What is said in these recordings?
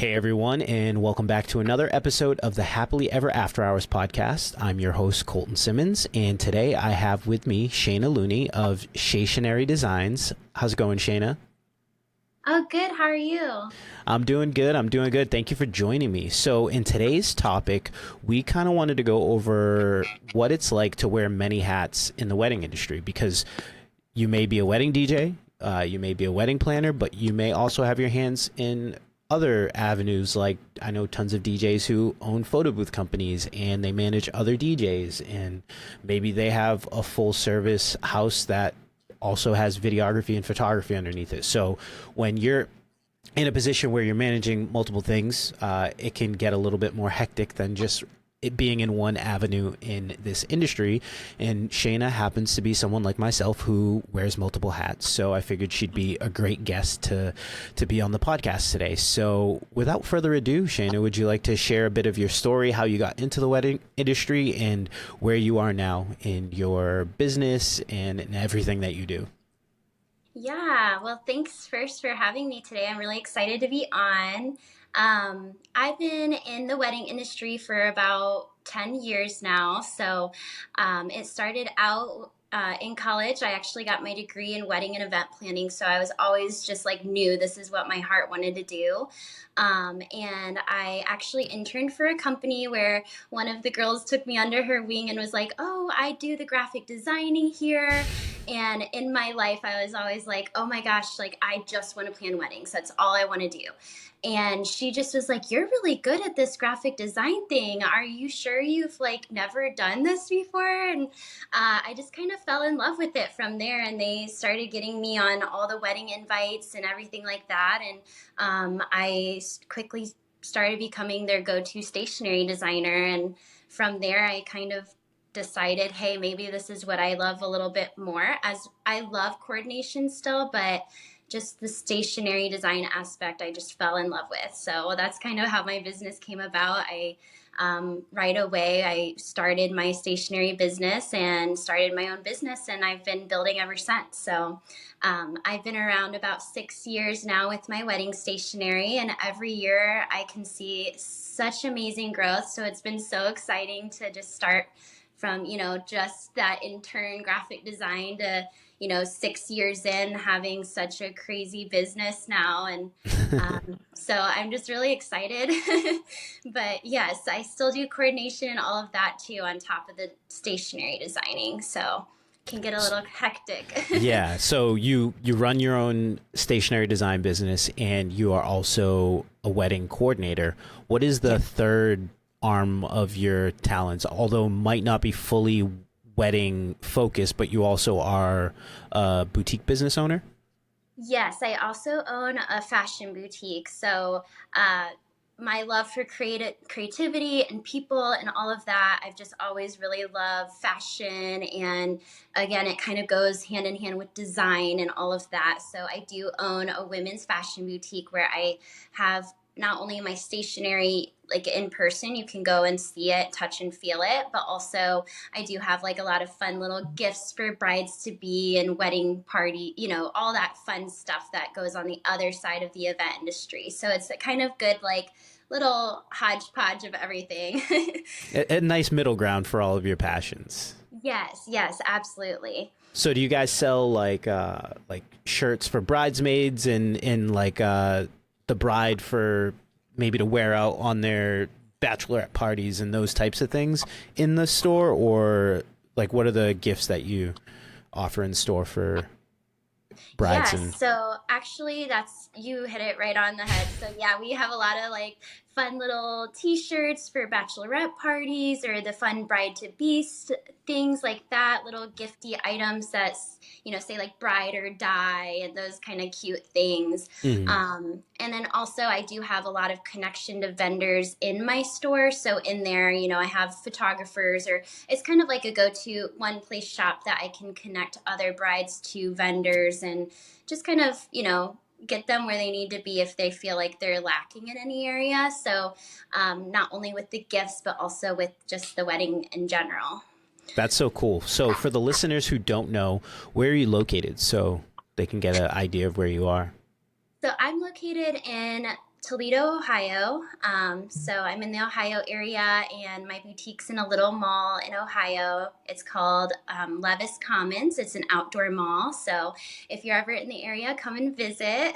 Hey everyone, and welcome back to another episode of the Happily Ever After Hours podcast. I'm your host, Colton Simmons, and today I have with me Shayna Looney of Shaytionary Designs. How's it going, Shayna? Oh, good. How are you? I'm doing good. Thank you for joining me. So in today's topic, we kind of wanted to go over what it's like to wear many hats in the wedding industry, because you may be a wedding DJ, you may be a wedding planner, but you may also have your hands in other avenues. Like I know tons of DJs who own photo booth companies and they manage other DJs, and maybe they have a full service house that also has videography and photography underneath it. So when you're in a position where you're managing multiple things, it can get a little bit more hectic than just it being in one avenue in this industry. And Shayna happens to be someone like myself who wears multiple hats. So I figured she'd be a great guest to be on the podcast today. So without further ado, Shayna, would you like to share a bit of your story, how you got into the wedding industry and where you are now in your business and in everything that you do? Yeah, well, thanks first for having me today. I'm really excited to be on. I've been in the wedding industry for about 10 years now. It started out in college. I actually got my degree in wedding and event planning. So I was always just like knew this is what my heart wanted to do. And I actually interned for a company where one of the girls took me under her wing and was like, "Oh, I do the graphic designing here." And in my life, I was always like, "Oh my gosh, like I just want to plan weddings. That's all I want to do." And she just was like, "You're really good at this graphic design thing. Are you sure you've like never done this before?" And I just kind of fell in love with it from there. And they started getting me on all the wedding invites and everything like that. And quickly started becoming their go-to stationery designer. And from there, I kind of decided, hey, maybe this is what I love a little bit more, as I love coordination still, but just the stationery design aspect I just fell in love with. So that's kind of how my business came about. Right away, I started my stationery business and started my own business, and I've been building ever since. I've been around about 6 years now with my wedding stationery, and every year I can see such amazing growth. So it's been so exciting to just start from, just that intern graphic design to, 6 years in having such a crazy business now. And so I'm just really excited. But yes, I still do coordination and all of that too on top of the stationery designing. So it can get a little hectic. Yeah, so you run your own stationery design business and you are also a wedding coordinator. What is the third arm of your talents, although might not be fully wedding focused, but you also are a boutique business owner? Yes, I also own a fashion boutique. My love for creativity and people and all of that, I've just always really loved fashion. And again, it kind of goes hand in hand with design and all of that. So I do own a women's fashion boutique where I have not only my stationery like in person, you can go and see it, touch and feel it, but also I do have like a lot of fun little gifts for brides to be and wedding party, all that fun stuff that goes on the other side of the event industry. So it's a kind of good like little hodgepodge of everything. A nice middle ground for all of your passions. Yes, absolutely. So do you guys sell like shirts for bridesmaids and like the bride for maybe to wear out on their bachelorette parties and those types of things in the store, or like what are the gifts that you offer in store for brides? Yes, And so actually you hit it right on the head. So yeah, we have a lot of like fun little t-shirts for bachelorette parties or the fun bride to be things like that, little gifty items that say like bride or die and those kind of cute things. Mhm. And then also I do have a lot of connection to vendors in my store. So in there, I have photographers, or it's kind of like a go-to one place shop that I can connect other brides to vendors and just kind of, get them where they need to be if they feel like they're lacking in any area. So not only with the gifts, but also with just the wedding in general. That's so cool. So for the listeners who don't know, where are you located so they can get an idea of where you are? So I'm located in Toledo, Ohio. So I'm in the Ohio area, and my boutique's in a little mall in Ohio. It's called Levis Commons. It's an outdoor mall. So if you're ever in the area, come and visit.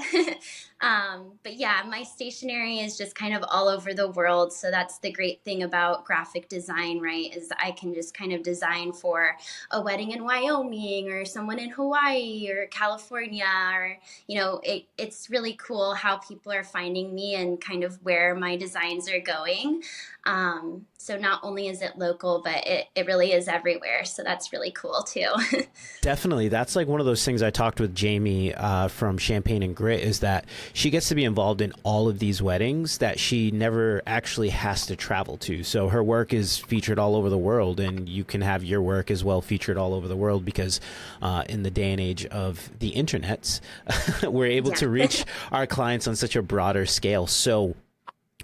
But yeah, my stationery is just kind of all over the world. So that's the great thing about graphic design, right? Is I can just kind of design for a wedding in Wyoming or someone in Hawaii or California, or it's really cool how people are finding me and kind of where my designs are going. So not only is it local, but it really is everywhere. So that's really cool too. Definitely. That's like one of those things I talked with Jamie from Champagne and Grit, is that she gets to be involved in all of these weddings that she never actually has to travel to. So her work is featured all over the world, and you can have your work as well featured all over the world because in the day and age of the internets, we're able Yeah. to reach our clients on such a broader scale. So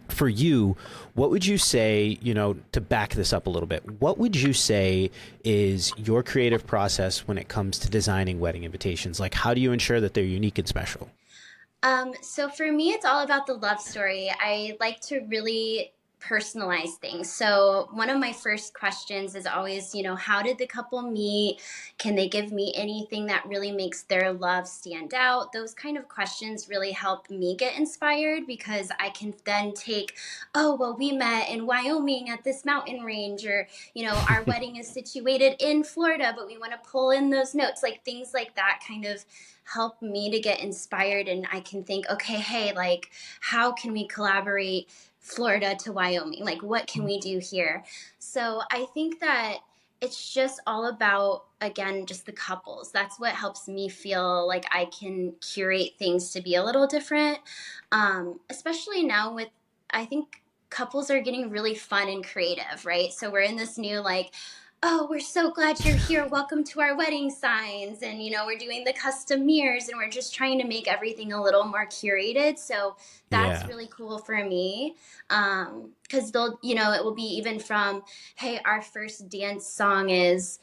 for you, what would you say, to back this up a little bit, what would you say is your creative process when it comes to designing wedding invitations? Like, how do you ensure that they're unique and special? So for me, it's all about the love story. I like to really personalize things. So one of my first questions is always, how did the couple meet? Can they give me anything that really makes their love stand out? Those kind of questions really help me get inspired, because I can then take, oh, well, we met in Wyoming at this mountain range, or, our wedding is situated in Florida, but we want to pull in those notes, like things like that kind of help me to get inspired. And I can think, okay, hey, like, how can we collaborate Florida to Wyoming? Like, what can we do here? So I think that it's just all about, again, just the couples. That's what helps me feel like I can curate things to be a little different. Especially now with, I think couples are getting really fun and creative, right? So we're in this new, like, oh, we're so glad you're here. Welcome to our wedding signs. And, we're doing the custom mirrors, and we're just trying to make everything a little more curated. So that's Yeah. really cool for me. Because it will be even from, hey, our first dance song is,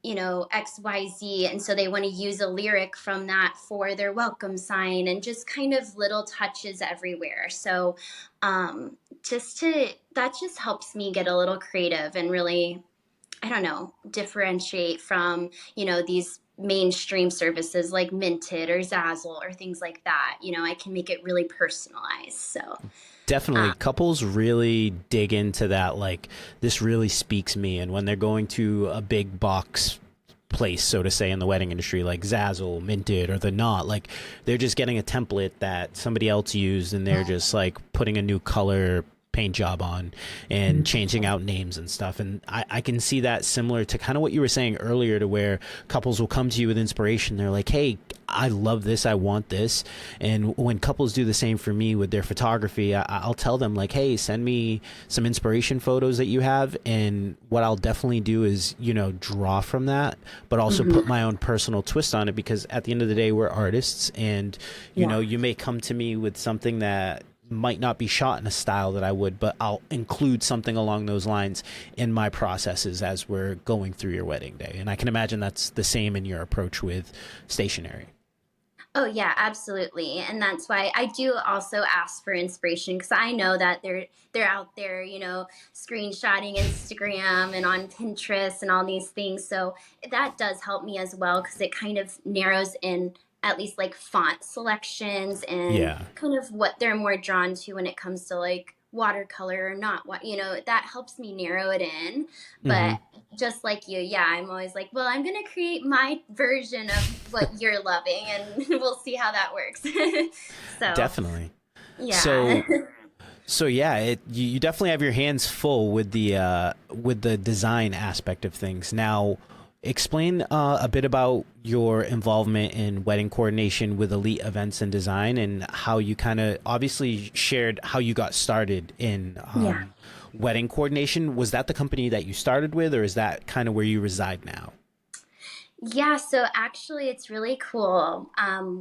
XYZ. And so they want to use a lyric from that for their welcome sign, and just kind of little touches everywhere. So that just helps me get a little creative and really, I don't know, differentiate from, these mainstream services like Minted or Zazzle or things like that. I can make it really personalized. So, Definitely. um, Couples really dig into that. Like, this really speaks me. And when they're going to a big box place, so to say, in the wedding industry, like Zazzle, Minted, or The Knot, like, they're just getting a template that somebody else used, and they're just like putting a new color paint job on and changing out names and stuff. And I can see that similar to kind of what you were saying earlier, to where couples will come to you with inspiration. They're like, hey, I love this, I want this. And when couples do the same for me with their photography, I'll tell them, like, hey, send me some inspiration photos that you have. And what I'll definitely do is, draw from that, but also put mhm. my own personal twist on it, because at the end of the day, we're artists. And, Yeah. you may come to me with something that might not be shot in a style that I would, but I'll include something along those lines in my processes as we're going through your wedding day. And I can imagine that's the same in your approach with stationery. Oh yeah, absolutely. And that's why I do also ask for inspiration, because I know that they're out there, screenshotting Instagram and on Pinterest and all these things. So that does help me as well, because it kind of narrows in at least like font selections and Yeah. kind of what they're more drawn to when it comes to like watercolor or not, what, that helps me narrow it in. Hmm. But just like you, yeah, I'm always like, well, I'm going to create my version of what you're loving, and we'll see how that works. So, Definitely. yeah. So yeah, you definitely have your hands full with the design aspect of things. Now, explain a bit about your involvement in wedding coordination with Elite Events and Design, and how you kind of obviously shared how you got started in Yeah. wedding coordination. Was that the company that you started with, or is that kind of where you reside now? Yeah, so actually, it's really cool.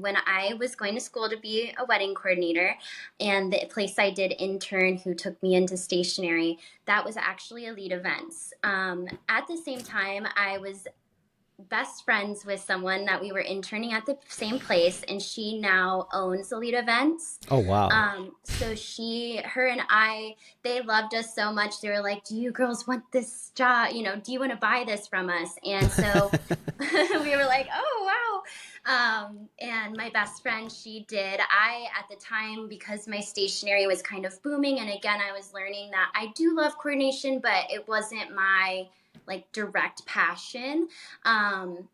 When I was going to school to be a wedding coordinator, and the place I did intern who took me into stationery, that was actually Elite Events. At the same time, I was best friends with someone that we were interning at the same place, and she now owns Elite Events. Oh, wow. So her and I, they loved us so much. They were like, "Do you girls want this job? Do you want to buy this from us?" And so we were like, "Oh, wow." And my best friend, she did. At the time, because my stationery was kind of booming, and again, I was learning that I do love coordination, but it wasn't my like direct passion. Um,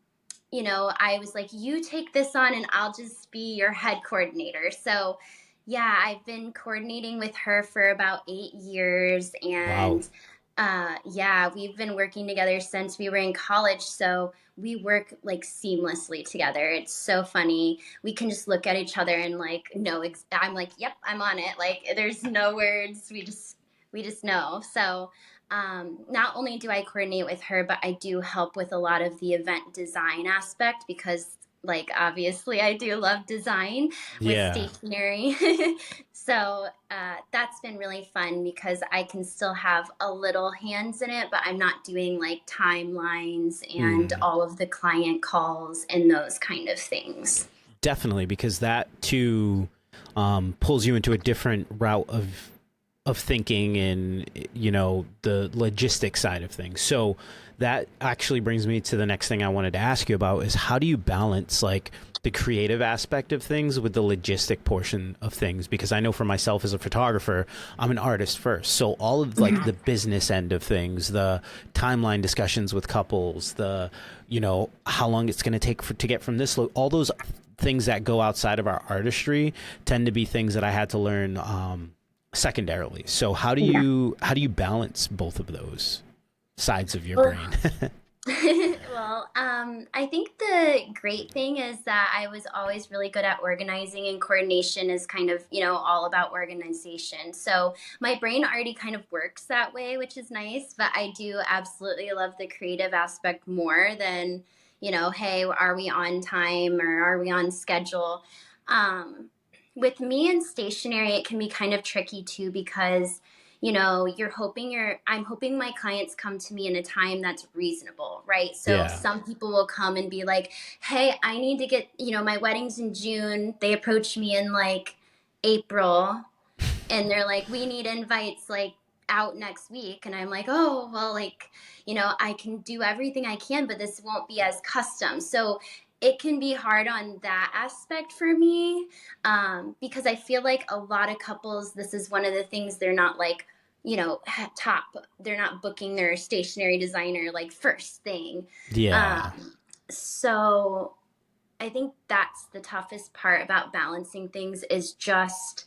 I was like, you take this on and I'll just be your head coordinator. So, yeah, I've been coordinating with her for about 8 years. Wow. And yeah, we've been working together since we were in college. So we work like seamlessly together. It's so funny. We can just look at each other and like, no, I'm like, yep, I'm on it. Like, there's no words. We just know. So, not only do I coordinate with her, but I do help with a lot of the event design aspect because, like, obviously, I do love design with Yeah. stationery. So that's been really fun because I can still have a little hands in it, but I'm not doing like timelines and Mm. all of the client calls and those kind of things. Definitely, because that too pulls you into a different route of thinking and the logistic side of things. So that actually brings me to the next thing I wanted to ask you about is how do you balance like the creative aspect of things with the logistic portion of things? Because I know for myself as a photographer, I'm an artist first. So all of like the business end of things, the timeline discussions with couples, the how long it's going to take to get from this all those things that go outside of our artistry tend to be things that I had to learn secondarily. So Yeah. how do you balance both of those sides of your Well, brain? well, I think the great thing is that I was always really good at organizing, and coordination is kind of, all about organization. So my brain already kind of works that way, which is nice, but I do absolutely love the creative aspect more than, hey, are we on time or are we on schedule? Um, with me and stationery, it can be kind of tricky too because I'm hoping my clients come to me in a time that's reasonable, right? So Yeah. some people will come and be like, hey, I need to get, my wedding's in June. They approach me in like April and they're like, we need invites like out next week. And I'm like, oh, well, like, I can do everything I can, but this won't be as custom. So it can be hard on that aspect for me, because I feel like a lot of couples, this is one of the things they're not like, top, they're not booking their stationery designer like first thing. Yeah. So I think that's the toughest part about balancing things is just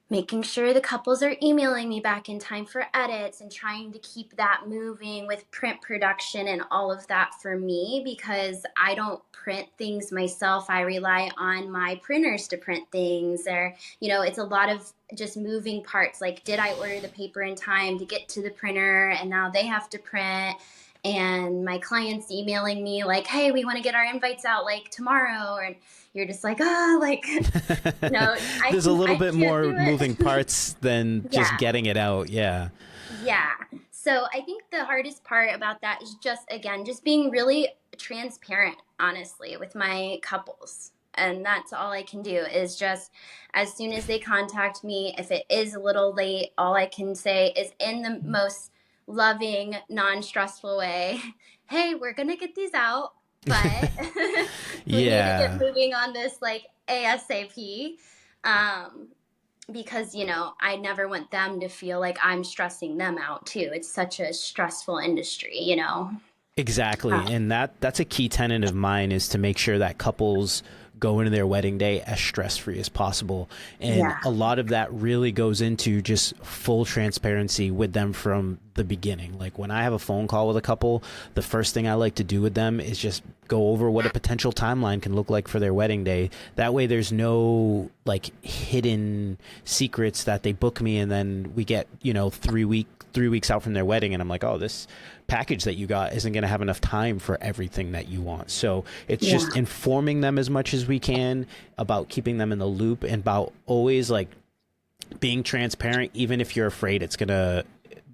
making sure the couples are emailing me back in time for edits and trying to keep that moving with print production and all of that for me because I don't print things myself. I rely on my printers to print things or, it's a lot of just moving parts. Like, did I order the paper in time to get to the printer and now they have to print? And my clients emailing me like, hey, we want to get our invites out like tomorrow. And you're just like, oh, like, no, There's a little I bit can't more do moving it. parts than just Yeah. getting it out. Yeah. Yeah. So I think the hardest part about that is just, again, just being really transparent, honestly, with my couples. And that's all I can do is just as soon as they contact me, if it is a little late, all I can say is in the most loving, non stressful way, hey, we're going to get these out, but we need to get Yeah. moving on this like ASAP. Um, because I never want them to feel like I'm stressing them out too. It's such a stressful industry. Exactly. uh, And that's a key tenet of mine is to make sure that couples go into their wedding day as stress-free as possible. And yeah. a lot of that really goes into just full transparency with them from the beginning. Like when I have a phone call with a couple, the first thing I like to do with them is just go over what a potential timeline can look like for their wedding day. That way there's no like hidden secrets that they book me and then we get, 3 weeks out from their wedding and I'm like, oh, this package that you got isn't going to have enough time for everything that you want. So it's Yeah. just informing them as much as we can about keeping them in the loop and about always like being transparent, even if you're afraid it's going to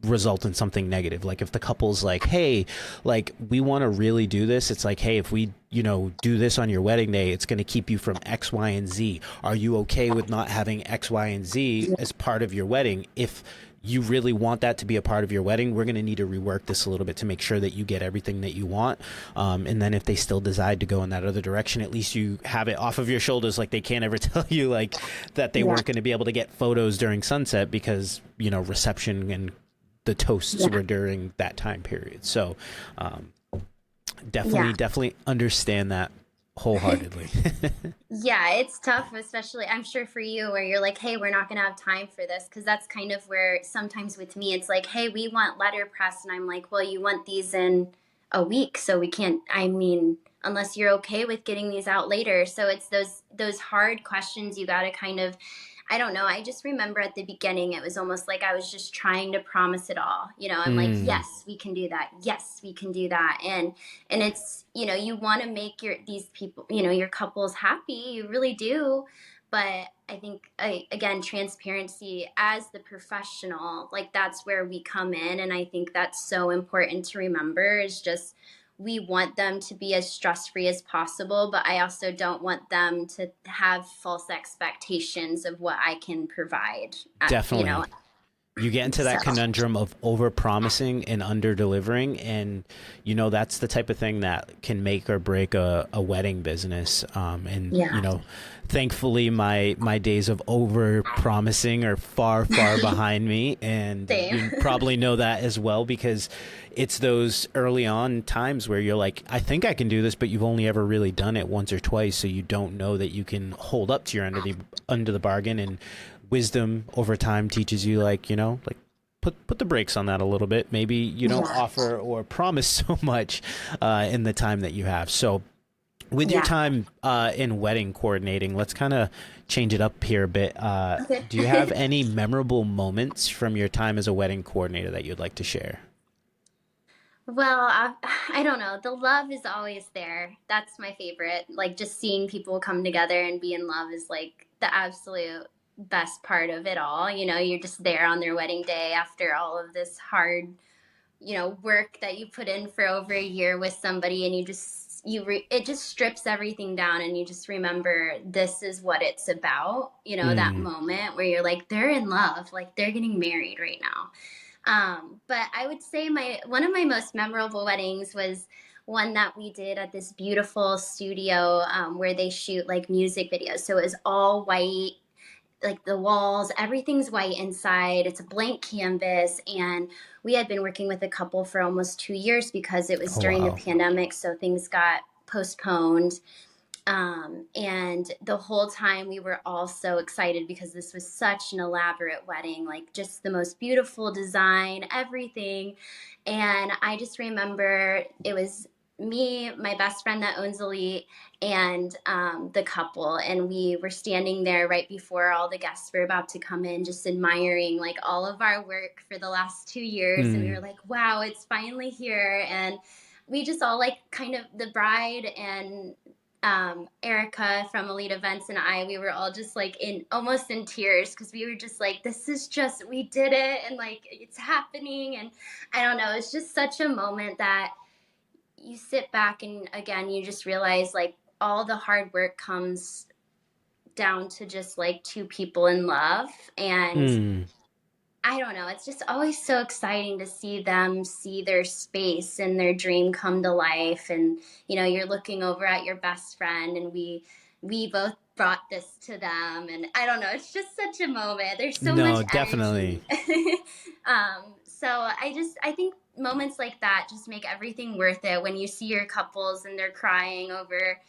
result in something negative. Like if the couple's like, hey, like we want to really do this, it's like, hey, if we, do this on your wedding day, it's going to keep you from X, Y, and Z. Are you okay with not having X, Y, and Z as part of your wedding? If you really want that to be a part of your wedding, we're going to need to rework this a little bit to make sure that you get everything that you want. And then if they still decide to go in that other direction, at least you have it off of your shoulders. Like they can't ever tell you like that they weren't going to be able to get photos during sunset because, reception and the toasts were during that time period. So definitely understand that wholeheartedly. Yeah, it's tough, especially I'm sure for you where you're like, hey, we're not going to have time for this. Because that's kind of where sometimes with me, it's like, hey, we want letterpress. And I'm like, well, you want these in a week. So we can't, I mean, unless you're okay with getting these out later. So it's those hard questions you got to kind of, I don't know. I just remember at the beginning, it was almost like I was just trying to promise it all. I'm like, yes, we can do that. Yes, we can do that. And it's, you want to make these people, your couples happy. You really do. But I think, again, transparency as the professional, like that's where we come in. And I think that's so important to remember is just, we want them to be as stress-free as possible, but I also don't want them to have false expectations of what I can provide. Definitely. You get into that So, conundrum of over promising and under delivering. And, that's the type of thing that can make or break a wedding business. And thankfully my days of over promising are far, far behind me. And same. you probably know that as well, because it's those early on times where you're like, I think I can do this, but you've only ever really done it once or twice. So you don't know that you can hold up to your end of the bargain. And wisdom over time teaches you like put the brakes on that a little bit. Maybe you don't offer or promise so much in the time that you have. So with your time in wedding coordinating, let's kind of change it up here a bit. Okay. Do you have any memorable moments from your time as a wedding coordinator that you'd like to share? Well, I don't know. The love is always there. That's my favorite. Like just seeing people come together and be in love is like the absolute best part of it all. You're just there on their wedding day after all of this hard, work that you put in for over a year with somebody, and it just strips everything down, and you just remember this is what it's about. That moment where you're like, they're in love, like they're getting married right now. But I would say one of my most memorable weddings was one that we did at this beautiful studio where they shoot like music videos. So it was all white, like the walls, everything's white inside. It's a blank canvas. And we had been working with a couple for almost 2 years because it was Oh, during the wow. pandemic. So things got postponed. And the whole time we were all so excited because this was such an elaborate wedding, like just the most beautiful design, everything. And I just remember it was me, my best friend that owns Elite, and the couple. And we were standing there right before all the guests were about to come in, just admiring like all of our work for the last 2 years. And we were like, wow, it's finally here. And we just all like kind of the bride and Erica from Elite Events and we were all just like almost in tears because we were just like, we did it, and like it's happening. And I don't know, it's just such a moment that you sit back and again, you just realize like all the hard work comes down to just like two people in love. And Mm. I don't know. It's just always so exciting to see them see their space and their dream come to life. And, you're looking over at your best friend, and we both brought this to them. And I don't know. It's just such a moment. There's so much No, definitely. energy. So I think moments like that just make everything worth it when you see your couples and they're crying over,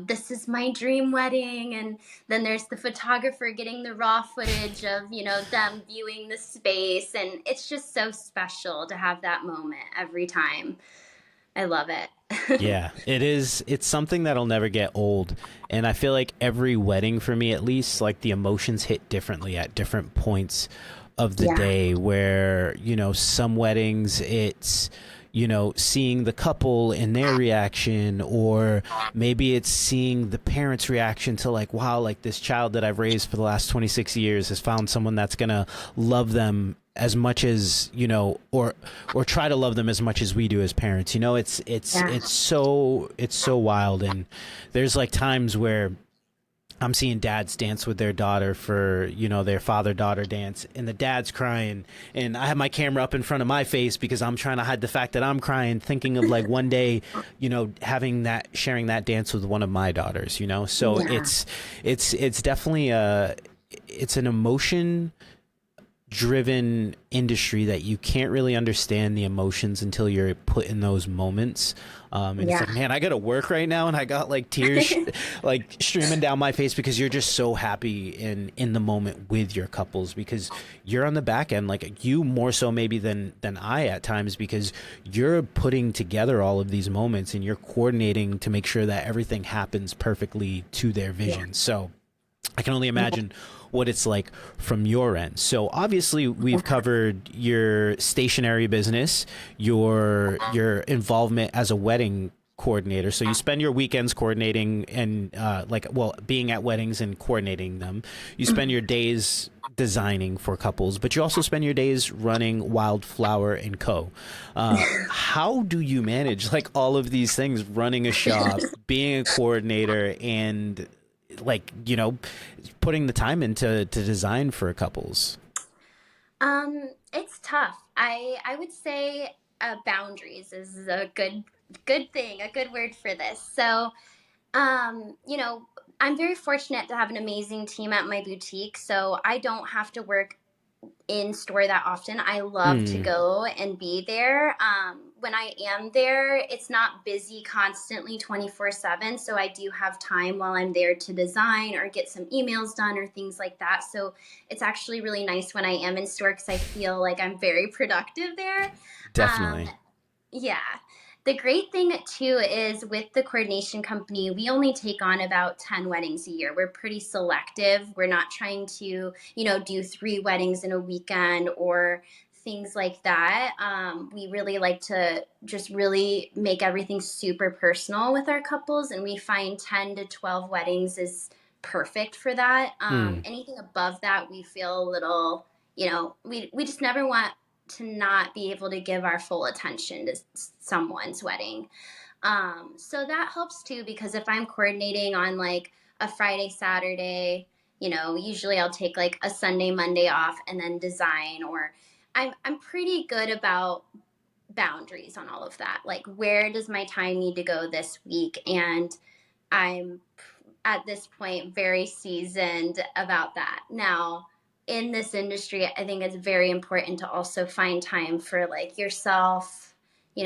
this is my dream wedding. And then there's the photographer getting the raw footage of, them viewing the space. And it's just so special to have that moment every time. I love it. Yeah, it is. It's something that'll never get old. And I feel like every wedding for me, at least, like the emotions hit differently at different points of the Yeah. day where, some weddings it's, seeing the couple and their reaction, or maybe it's seeing the parents' reaction to like, wow, like this child that I've raised for the last 26 years has found someone that's going to love them as much as, or try to love them as much as we do as parents. Yeah. It's so wild. And there's like times where I'm seeing dads dance with their daughter for, their father daughter dance, and the dad's crying. And I have my camera up in front of my face because I'm trying to hide the fact that I'm crying, thinking of like one day, sharing that dance with one of my daughters. So Yeah. it's definitely it's an emotion driven industry that you can't really understand the emotions until you're put in those moments. And it's Yeah. like, man, I got to work right now, and I got like tears like streaming down my face because you're just so happy in the moment with your couples, because you're on the back end, like you more so maybe than I at times, because you're putting together all of these moments and you're coordinating to make sure that everything happens perfectly to their Yeah. vision. So I can only imagine what it's like from your end. So obviously we've covered your stationery business, your involvement as a wedding coordinator. So you spend your weekends coordinating and being at weddings and coordinating them. You spend your days designing for couples, but you also spend your days running Wildflower and Co. How do you manage like all of these things, running a shop, being a coordinator, and like putting the time into to design for couples? It's tough. I would say boundaries is a good thing, a good word for this. So, you know, I'm very fortunate to have an amazing team at my boutique, so I don't have to work in store that often. I love to Mm, go and be there. When I am there, it's not busy constantly 24/7. So I do have time while I'm there to design or get some emails done or things like that. So it's actually really nice when I am in store because I feel like I'm very productive there. Um, definitely. yeah. The great thing too is with the coordination company, we only take on about 10 weddings a year. We're pretty selective. We're not trying to, do 3 weddings in a weekend or things like that. We really like to just really make everything super personal with our couples, and we find 10 to 12 weddings is perfect for that. Mm, Anything above that, we feel a little, we just never want to not be able to give our full attention to someone's wedding. So that helps too because if I'm coordinating on like a Friday, Saturday, usually I'll take like a Sunday, Monday off and then design, or I'm pretty good about boundaries on all of that. Like, where does my time need to go this week? And I'm at this point very seasoned about that. Now, in this industry, I think it's very important to also find time for like yourself,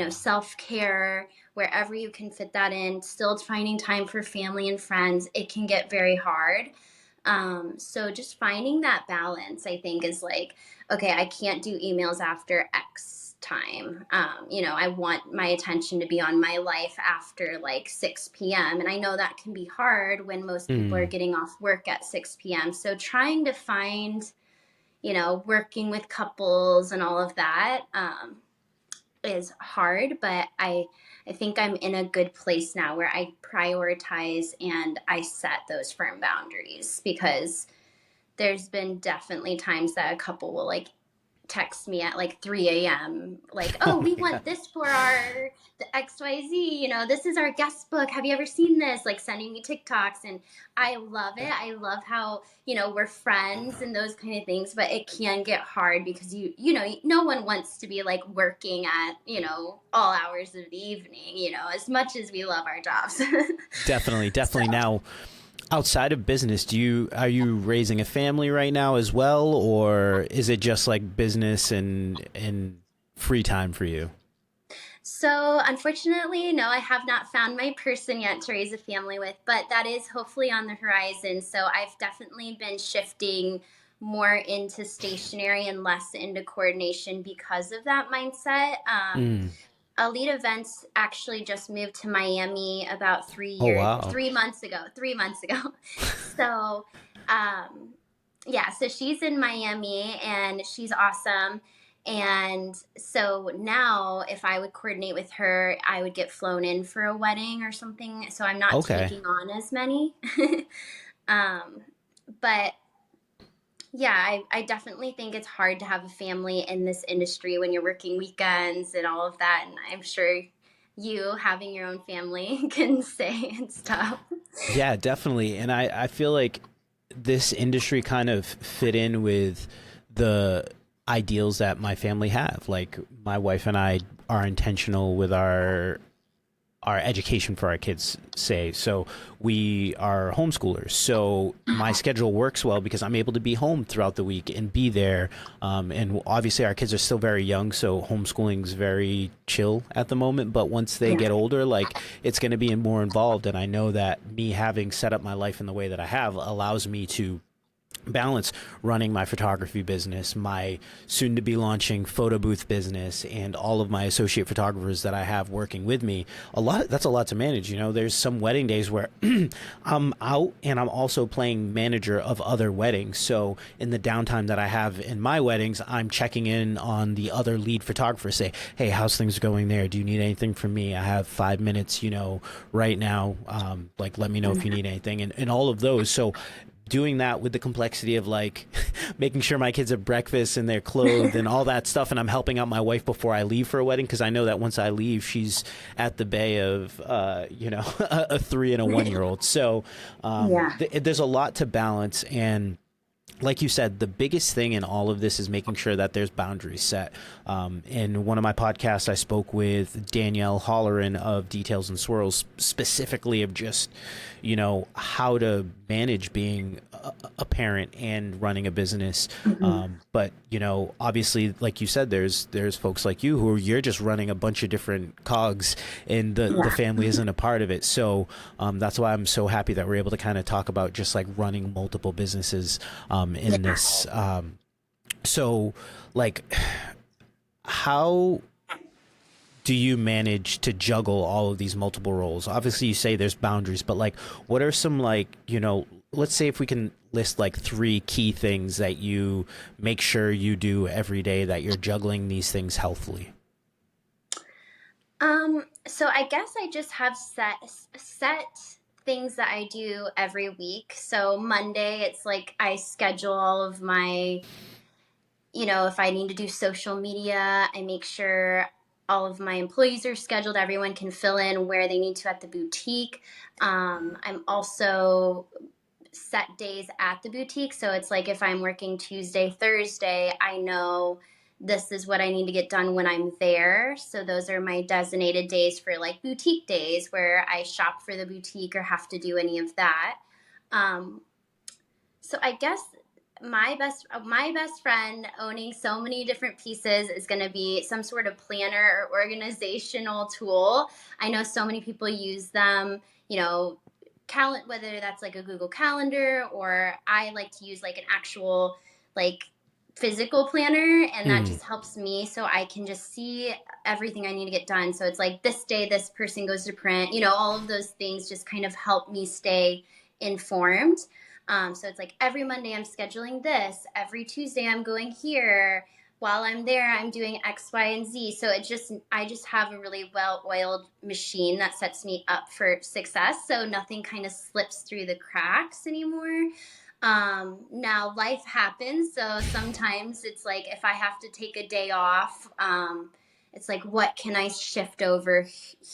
self care, wherever you can fit that in, still finding time for family and friends. It can get very hard. So just finding that balance, I think, is like, okay, I can't do emails after X time. I want my attention to be on my life after like 6 p.m. And I know that can be hard when most people are mm, getting off work at 6 p.m. So trying to find, working with couples and all of that, is hard, but I think I'm in a good place now where I prioritize and I set those firm boundaries because there's been definitely times that a couple will like text me at like 3 a.m. like, oh oh, we my want this for our the XYZ, this is our guest book. Have you ever seen this? Like sending me TikToks, and I love it. I love how, we're friends and those kind of things, but it can get hard because no one wants to be like working at, all hours of the evening, as much as we love our jobs. definitely, So definitely. Now, outside of business, are you raising a family right now as well, or is it just like business and free time for you? So, unfortunately, no, I have not found my person yet to raise a family with, but that is hopefully on the horizon. So, I've definitely been shifting more into stationery and less into coordination because of that mindset. Mm. Elite Events actually just moved to Miami about Oh wow. 3 months ago, 3 months ago. So, um, yeah, so she's in Miami and she's awesome. And so now, if I would coordinate with her, I would get flown in for a wedding or something. So I'm not Okay. taking on as many. um, but Yeah, I definitely think it's hard to have a family in this industry when you're working weekends and all of that. And I'm sure you having your own family can say it's tough. Yeah, definitely. And I feel like this industry kind of fit in with the ideals that my family have. Like my wife and I are intentional with our education for our kids, say. So we are homeschoolers. So my schedule works well because I'm able to be home throughout the week and be there. And obviously, our kids are still very young, so homeschooling's very chill at the moment. But once they Yeah. get older, like it's going to be more involved. And I know that me having set up my life in the way that I have allows me to balance running my photography business, my soon to be launching photo booth business, and all of my associate photographers that I have working with me. That's a lot to manage. There's some wedding days where I'm out and I'm also playing manager of other weddings. So in the downtime that I have in my weddings, I'm checking in on the other lead photographers, say, hey, how's things going there? Do you need anything from me? I have 5 minutes, right now. Like, let me know if you need anything, and all of those. So doing that with the complexity of like making sure my kids have breakfast and they're clothed and all that stuff, and I'm helping out my wife before I leave for a wedding because I know that once I leave she's at the bay of a 3 and a 1 year old. So Yeah. there's a lot to balance. And like you said, the biggest thing in all of this is making sure that there's boundaries set. In one of my podcasts, I spoke with Danielle Holleran of Details and Swirls, specifically of just, how to manage being a parent and running a business. Mhm. But obviously, like you said, there's folks like you who you're just running a bunch of different cogs, and the Yeah. family isn't a part of it. So that's why I'm so happy that we're able to kind of talk about just like running multiple businesses in Yeah. this. So, like, how do you manage to juggle all of these multiple roles? Obviously, you say there's boundaries, but like, what are some, like, let's say if we can list like three key things that you make sure you do every day that you're juggling these things healthily. So I guess I just have set things that I do every week. So Monday, it's like I schedule all of my, if I need to do social media, I make sure all of my employees are scheduled. Everyone can fill in where they need to at the boutique. I'm also set days at the boutique. So it's like if I'm working Tuesday, Thursday, I know this is what I need to get done when I'm there. So those are my designated days for like boutique days where I shop for the boutique or have to do any of that. Um, so I guess my best friend owning so many different pieces is going to be some sort of planner or organizational tool. I know so many people use them, whether that's like a Google Calendar, or I like to use like an actual like physical planner, and that Mm, just helps me so I can just see everything I need to get done. So it's like this day this person goes to print, all of those things just kind of help me stay informed. So it's like every Monday I'm scheduling this, every Tuesday I'm going here. While I'm there, I'm doing X, Y, and Z. So I just have a really well-oiled machine that sets me up for success. So nothing kind of slips through the cracks anymore. Now life happens, so sometimes it's like if I have to take a day off, it's like what can I shift over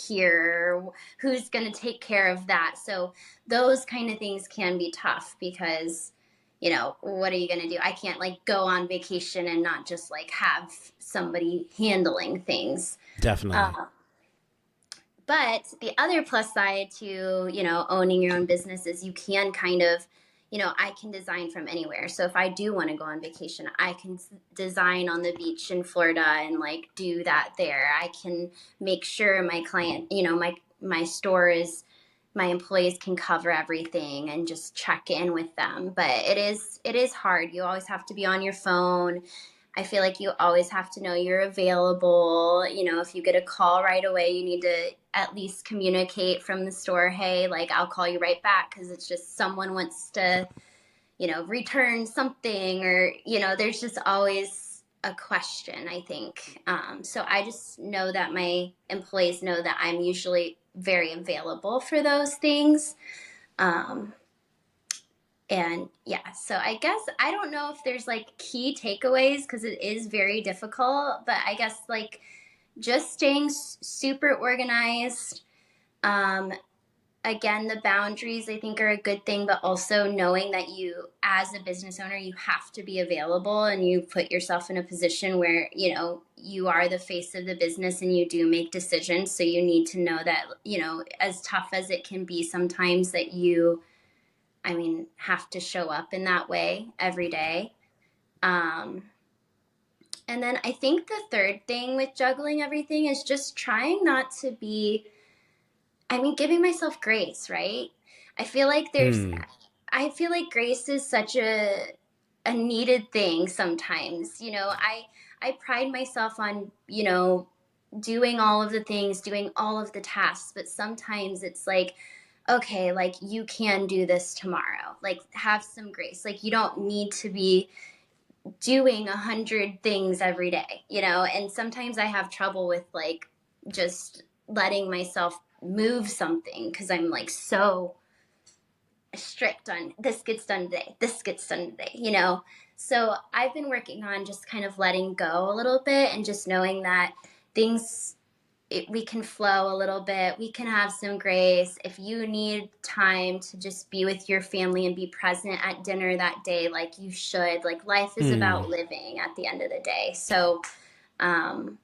here? Who's going to take care of that? So those kind of things can be tough because what are you going to do? I can't like go on vacation and not just like have somebody handling things. definitely. uh, but the other plus side to, owning your own business is you can kind of, I can design from anywhere. So if I do want to go on vacation, I can design on the beach in Florida and like do that there. I can make sure my client, my store is my employees can cover everything and just check in with them. But it is hard. You always have to be on your phone. I feel like you always have to know you're available. If you get a call right away, you need to at least communicate from the store, hey, like I'll call you right back because it's just someone wants to, return something, or, there's just always a question, I think. So I just know that my employees know that I'm usually very available for those things. Um, And yeah, so I guess I don't know if there's like key takeaways because it is very difficult, but I guess like just staying super organized. Um, Again, the boundaries I think are a good thing, but also knowing that you, as a business owner, you have to be available and you put yourself in a position where, you are the face of the business and you do make decisions. So you need to know that, as tough as it can be sometimes, that you, have to show up in that way every day. Um, and then I think the third thing with juggling everything is just trying not to be, giving myself grace, right? I feel like there's Mm, I feel like grace is such a needed thing sometimes. I pride myself on, doing all of the things, doing all of the tasks, but sometimes it's like, okay, like you can do this tomorrow. Like have some grace. Like you don't need to be doing 100 things every day, and sometimes I have trouble with like just letting myself move something because I'm like so strict on this gets done today, this gets done today, so I've been working on just kind of letting go a little bit and just knowing that things we can flow a little bit. We can have some grace. If you need time to just be with your family and be present at dinner that day, like you should. Like life is mm. about living at the end of the day. So um,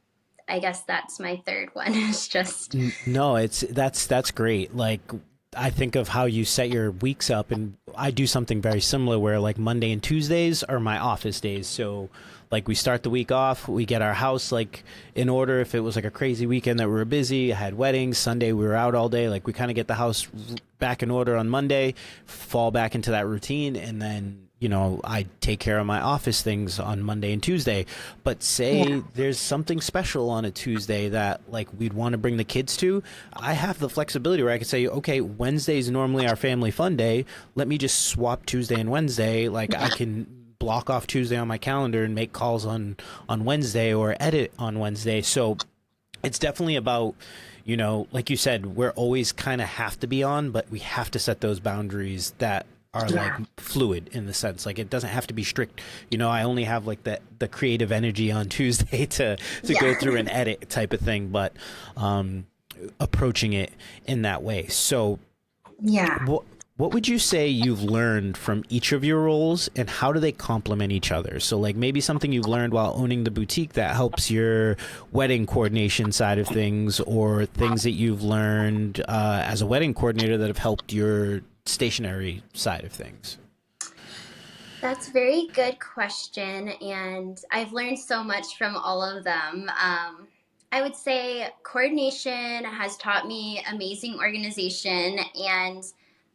I guess that's my third one is just, No, that's great. Like I think of how you set your weeks up, and I do something very similar where like Monday and Tuesdays are my office days. So like we start the week off, we get our house like in order. If it was like a crazy weekend that we were busy, I had weddings, Sunday we were out all day, like we kind of get the house back in order on Monday, fall back into that routine, and then I take care of my office things on Monday and Tuesday. But yeah, say there's something special on a Tuesday that like we'd want to bring the kids to, I have the flexibility where I could say, okay, Wednesday is normally our family fun day. Let me just swap Tuesday and Wednesday. Like I yeah, can block off Tuesday on my calendar and make calls on Wednesday or edit on Wednesday. So it's definitely about, like you said, we're always kind of have to be on, but we have to set those boundaries that are like yeah, fluid in the sense like it doesn't have to be strict. I only have like the creative energy on Tuesday to go yeah. through and edit type of thing, but approaching it in that way. So Yeah. what would you say you've learned from each of your roles, and how do they complement each other? So like maybe something you've learned while owning the boutique that helps your wedding coordination side of things, or things that you've learned as a wedding coordinator that have helped your stationery side of things. That's a very good question, and I've learned so much from all of them. I would say coordination has taught me amazing organization, and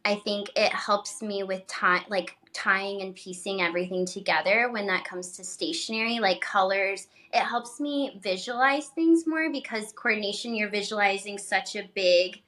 I think it helps me with time, like tying and piecing everything together when that comes to stationery, like colors. It helps me visualize things more because coordination, you're visualizing such a big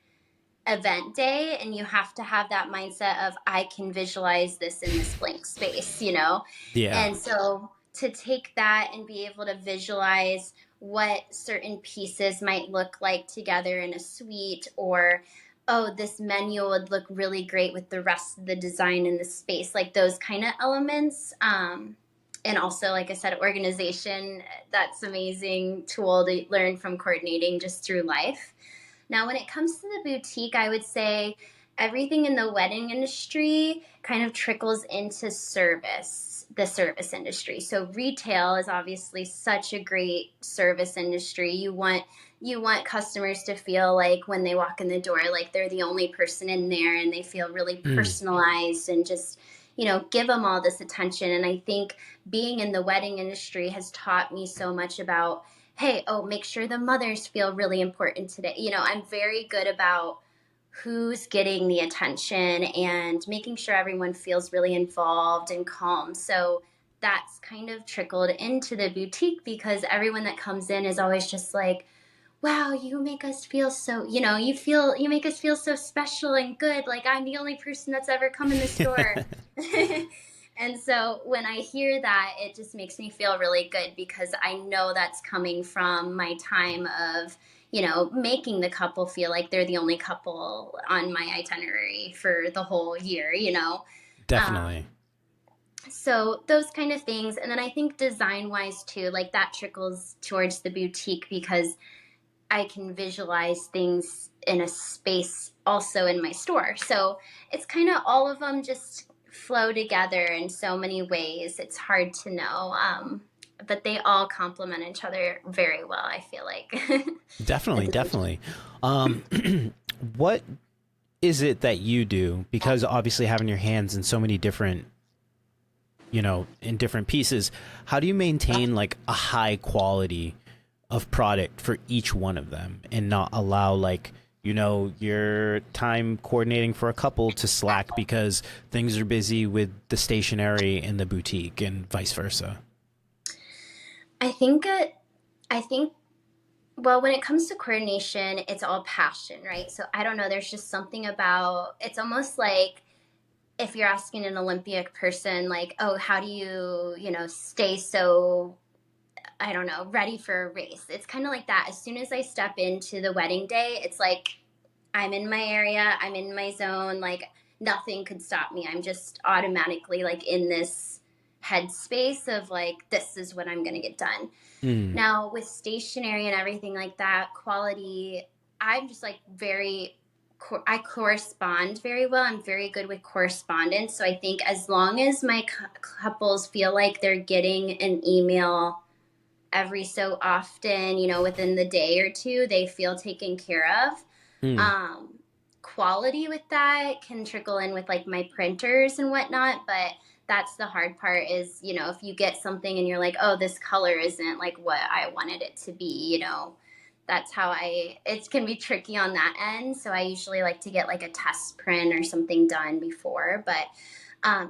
event day and you have to have that mindset of I can visualize this in this blank space, Yeah. and so to take that and be able to visualize what certain pieces might look like together in a suite, or oh, this menu would look really great with the rest of the design in the space, like those kind of elements. And also, like I said, organization, that's amazing tool to learn from coordinating just through life. Now, when it comes to the boutique, I would say everything in the wedding industry kind of trickles into the service industry. So retail is obviously such a great service industry. You want customers to feel like when they walk in the door, like they're the only person in there and they feel really Mm. personalized and just, give them all this attention. And I think being in the wedding industry has taught me so much about, hey, oh, make sure the mothers feel really important today. I'm very good about who's getting the attention and making sure everyone feels really involved and calm. So that's kind of trickled into the boutique because everyone that comes in is always just like, wow, you make us feel so, you make us feel so special and good. Like I'm the only person that's ever come in the store. And so when I hear that, it just makes me feel really good because I know that's coming from my time of, making the couple feel like they're the only couple on my itinerary for the whole year. Definitely. So those kind of things. And then I think design wise too, like that trickles towards the boutique because I can visualize things in a space also in my store. So it's kind of all of them just flow together in so many ways. It's hard to know. But they all complement each other very well, I feel like. Definitely, It's a boutique. definitely. Um, what is it that you do? Because obviously having your hands in so many different, in different pieces, how do you maintain like a high quality of product for each one of them and not allow like, your time coordinating for a couple to slack because things are busy with the stationery and the boutique and vice versa? I think I think well, when it comes to coordination, it's all passion, right? So I don't know, there's just something about it's almost like if you're asking an Olympic person like, "Oh, how do you, stay so I don't know, ready for a race?" It's kind of like that. As soon as I step into the wedding day, it's like I'm in my area, I'm in my zone, like nothing could stop me. I'm just automatically like in this headspace of like this is what I'm going to get done. Mm, Now, with stationery and everything like that, quality, I'm just like I correspond very well. I'm very good with correspondence. So I think as long as my couples feel like they're getting an email every so often, within the day or two, they feel taken care of. mm. Um, Quality with that can trickle in with like my printers and whatnot, but that's the hard part is, if you get something and you're like, oh, this color isn't like what I wanted it to be, that's how it can be tricky on that end. So I usually like to get like a test print or something done before. But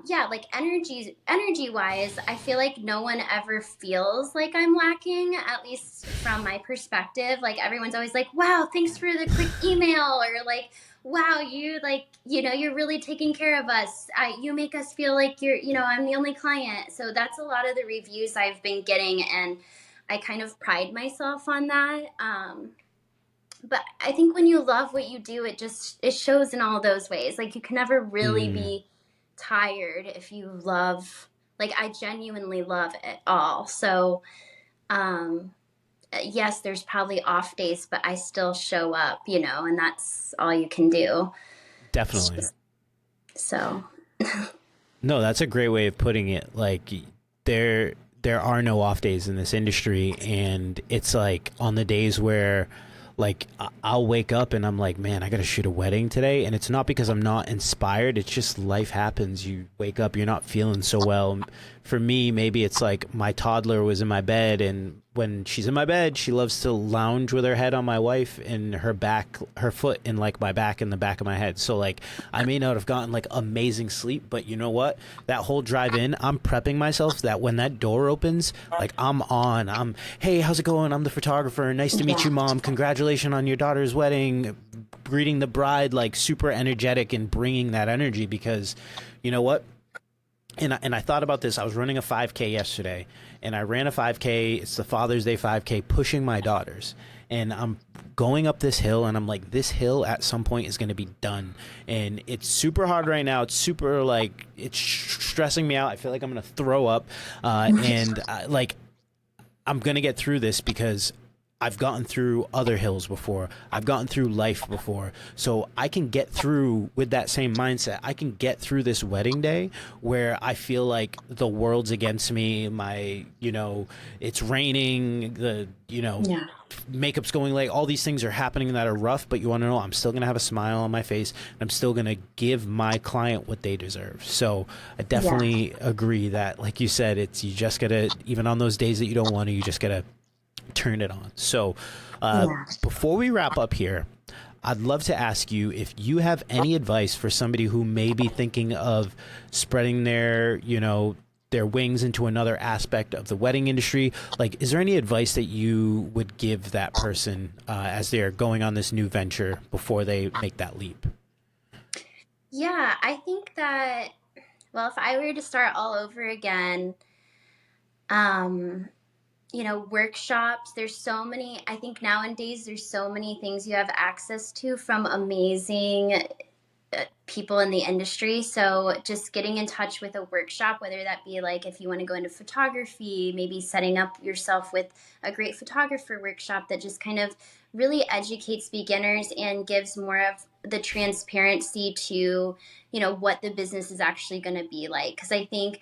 yeah, like energy wise, I feel like no one ever feels like I'm lacking, at least from my perspective. Like everyone's always like, wow, thanks for the quick email, or like, wow, you like, you're really taking care of us. You make us feel like I'm the only client. So that's a lot of the reviews I've been getting, and I kind of pride myself on that. But I think when you love what you do, it shows in all those ways. Like you can never really Mm. be tired if you love, like I genuinely love it all. So um yes, there's probably off days, but I still show up, and that's all you can do. Definitely. So No, that's a great way of putting it. Like there there are no off days in this industry, and it's like on the days where like I'll wake up and I'm like, man, I got to shoot a wedding today, and it's not because I'm not inspired, it's just life happens. You wake up, you're not feeling so well. For me, maybe it's like my toddler was in my bed, and when she's in my bed, she loves to lounge with her head on my wife and her foot in like my back and the back of my head. So like I may not have gotten like amazing sleep, but you know what? That whole drive in, I'm prepping myself that when that door opens, like hey, how's it going? I'm the photographer. Nice to meet yeah, you, mom. Congratulations on your daughter's wedding. Greeting the bride, like super energetic and bringing that energy because you know what? And I thought about this. I was running a 5K yesterday, and I ran a 5K. It's the Father's Day 5K, pushing my daughters, and I'm going up this hill, and I'm like, this hill at some point is going to be done, and it's super hard right now. It's super like it's stressing me out. I feel like I'm going to throw up, and like I'm going to get through this because I've gotten through other hills before. I've gotten through life before. So I can get through with that same mindset. I can get through this wedding day where I feel like the world's against me. It's raining, yeah, makeup's going late. All these things are happening that are rough, but you want to know I'm still going to have a smile on my face. And I'm still going to give my client what they deserve. So I yeah, definitely agree that, like you said, you just got to, even on those days that you don't want to, you just got to turn it on. So, yeah. before we wrap up here, I'd love to ask you if you have any advice for somebody who may be thinking of spreading their wings into another aspect of the wedding industry. Like, is there any advice that you would give that person as they're going on this new venture before they make that leap? Yeah, I think that, well, if I were to start all over again, um, workshops, there's so many, I think nowadays there's so many things you have access to from amazing people in the industry. So just getting in touch with a workshop, whether that be like if you want to go into photography, maybe setting up yourself with a great photographer workshop that just kind of really educates beginners and gives more of the transparency to, what the business is actually going to be like. Because I think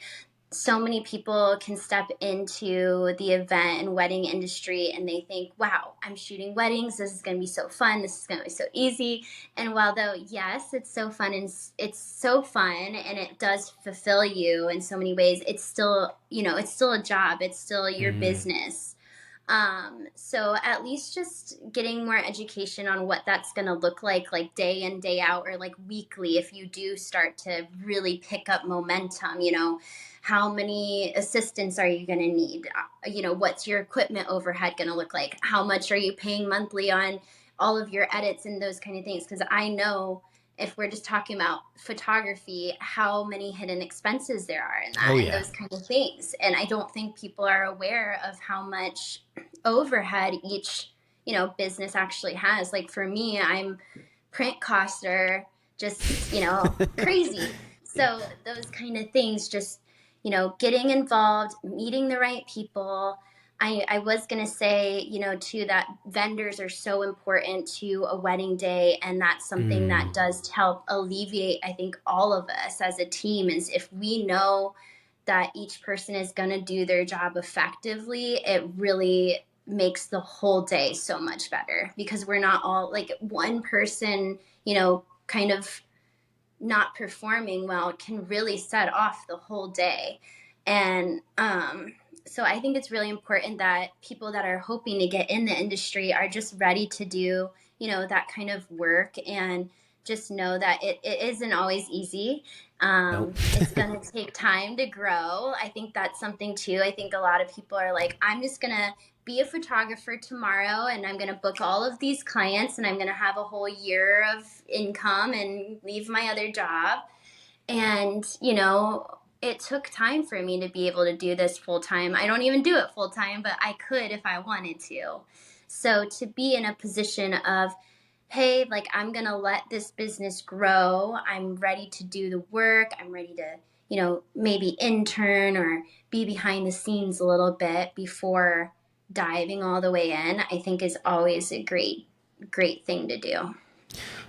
so many people can step into the event and wedding industry and they think, wow, I'm shooting weddings. This is going to be so fun. This is going to be so easy. And while though, yes, it's so fun and it's so fun and it does fulfill you in so many ways, it's still, it's still a job. It's still your Mm. business. So at least just getting more education on what that's going to look like day in, day out, or like weekly, if you do start to really pick up momentum, how many assistants are you going to need? What's your equipment overhead going to look like? How much are you paying monthly on all of your edits and those kind of things? Because I know if we're just talking about photography, how many hidden expenses there are in that Oh and yeah. those kind of things. And I don't think people are aware of how much overhead each, business actually has. Like for me, I'm print costs are just, crazy. So those kind of things, just, getting involved, meeting the right people. I was going to say, too, that vendors are so important to a wedding day. And that's something Mm. that does help alleviate, I think, all of us as a team is if we know that each person is going to do their job effectively, it really makes the whole day so much better because we're not all like one person, kind of not performing well can really set off the whole day. And so I think it's really important that people that are hoping to get in the industry are just ready to do, that kind of work and just know that it isn't always easy. Nope. It's going to take time to grow. I think that's something too. I think a lot of people are like, I'm just going to be a photographer tomorrow and I'm going to book all of these clients and I'm going to have a whole year of income and leave my other job. And, it took time for me to be able to do this full time. I don't even do it full time, but I could if I wanted to. So to be in a position of, hey, like I'm going to let this business grow. I'm ready to do the work. I'm ready to, maybe intern or be behind the scenes a little bit before diving all the way in, I think is always a great, great thing to do.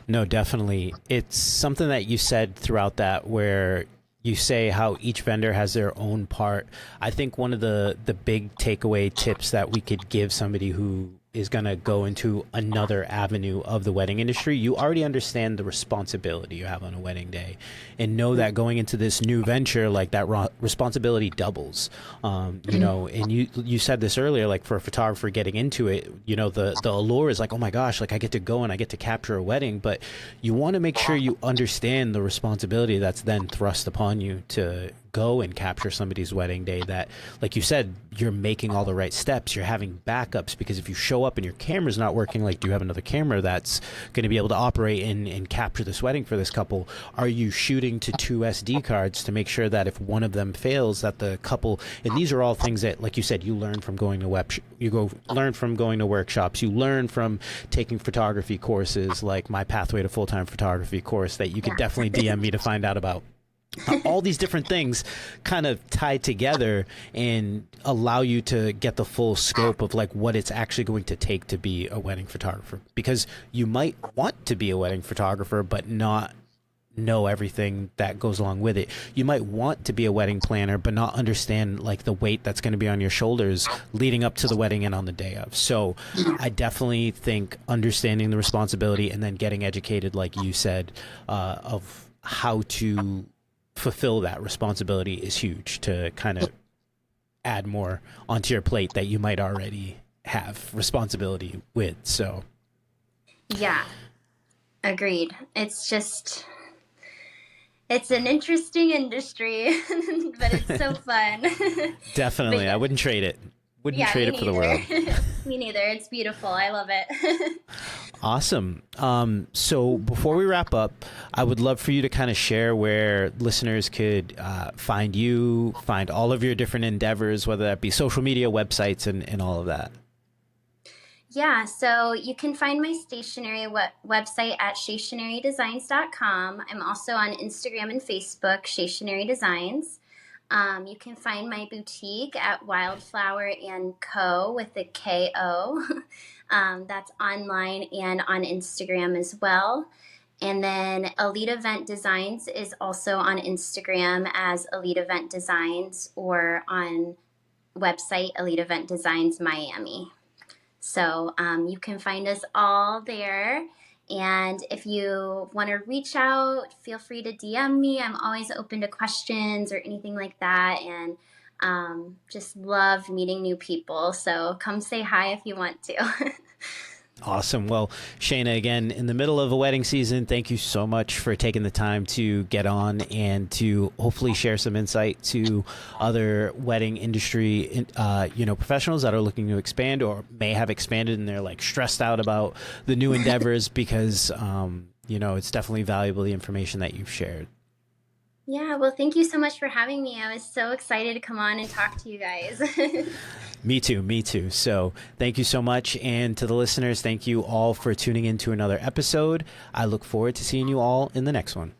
No, definitely. It's something that you said throughout that where you say how each vendor has their own part. I think one of the big takeaway tips that we could give somebody who is going to go into another avenue of the wedding industry, you already understand the responsibility you have on a wedding day and know that going into this new venture, like that responsibility doubles. And you said this earlier, like for a photographer getting into it, the allure is like, oh my gosh, like I get to go and I get to capture a wedding, but you want to make sure you understand the responsibility that's then thrust upon you to go and capture somebody's wedding day, that like you said, you're making all the right steps, you're having backups, because if you show up and your camera's not working, like do you have another camera that's going to be able to operate and capture this wedding for this couple? Are you shooting to 2 SD cards to make sure that if one of them fails, that the couple, and these are all things that, like you said, you learn from going to learn from going to workshops, you learn from taking photography courses like my Pathway to Full-Time Photography course that you could Yeah. definitely DM me to find out about. All these different things kind of tie together and allow you to get the full scope of like what it's actually going to take to be a wedding photographer, because you might want to be a wedding photographer but not know everything that goes along with it. You might want to be a wedding planner but not understand like the weight that's going to be on your shoulders leading up to the wedding and on the day of. So I definitely think understanding the responsibility and then getting educated, like you said, of how to fulfill that responsibility is huge to kind of add more onto your plate that you might already have responsibility with. So Yeah, agreed. It's an interesting industry, but it's so fun. But definitely, I yes, wouldn't trade it. Wouldn't yeah, trade me it for the neither. world. Me neither. It's beautiful. I love it. Awesome. So before we wrap up, I would love for you to kind of share where listeners could find you, find all of your different endeavors, whether that be social media, websites, and all of that. Yeah, so you can find my stationery website at shaytionarydesigns.com. I'm also on Instagram and Facebook, Shaytionary Designs. You can find my boutique at Wildflower and Co. with the KO. That's online and on Instagram as well. And then Elite Event Designs is also on Instagram as Elite Event Designs or on website Elite Event Designs Miami. So you can find us all there. And if you want to reach out, feel free to DM me. I'm always open to questions or anything like that. And just love meeting new people. So come say hi if you want to. Awesome. Well, Shayna, again, in the middle of a wedding season, thank you so much for taking the time to get on and to hopefully share some insight to other wedding industry, professionals that are looking to expand or may have expanded and they're like stressed out about the new endeavors because, it's definitely valuable, the information that you've shared. Yeah, well, thank you so much for having me. I was so excited to come on and talk to you guys. Me too. Me too. So thank you so much. And to the listeners, thank you all for tuning in to another episode. I look forward to seeing you all in the next one.